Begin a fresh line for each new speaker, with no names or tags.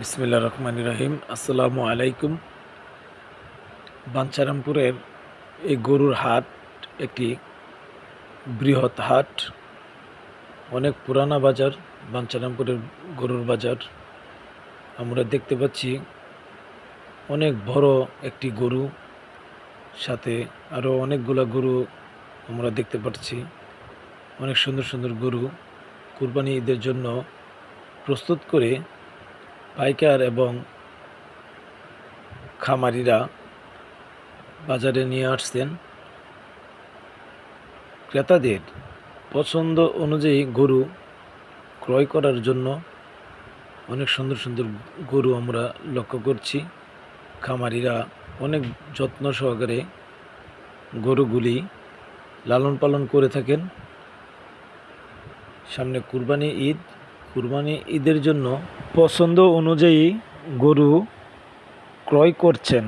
বিসমিল্লাহির রহমানির রহিম। আসসালামু আলাইকুম। বাঞ্ছারামপুরের এই গরুর হাট একটি বৃহৎ হাট, অনেক পুরানা বাজার। বাঞ্ছারামপুরের গরুর বাজার আমরা দেখতে পাচ্ছি অনেক বড় একটি গরু, সাথে আরও অনেকগুলা গরু আমরা দেখতে পাচ্ছি। অনেক সুন্দর সুন্দর গরু কুরবানি ঈদের জন্য প্রস্তুত করে পাইকার এবং খামারিরা বাজারে নিয়ে আসছেন। ক্রেতাদের পছন্দ অনুযায়ী গরু ক্রয় করার জন্য অনেক সুন্দর সুন্দর গরু আমরা লক্ষ্য করছি। খামারিরা অনেক যত্ন সহকারে গরুগুলি লালন পালন করে থাকেন। সামনে কুরবানি ঈদের জন্য পছন্দ অনুযায়ী গরু ক্রয় করছেন।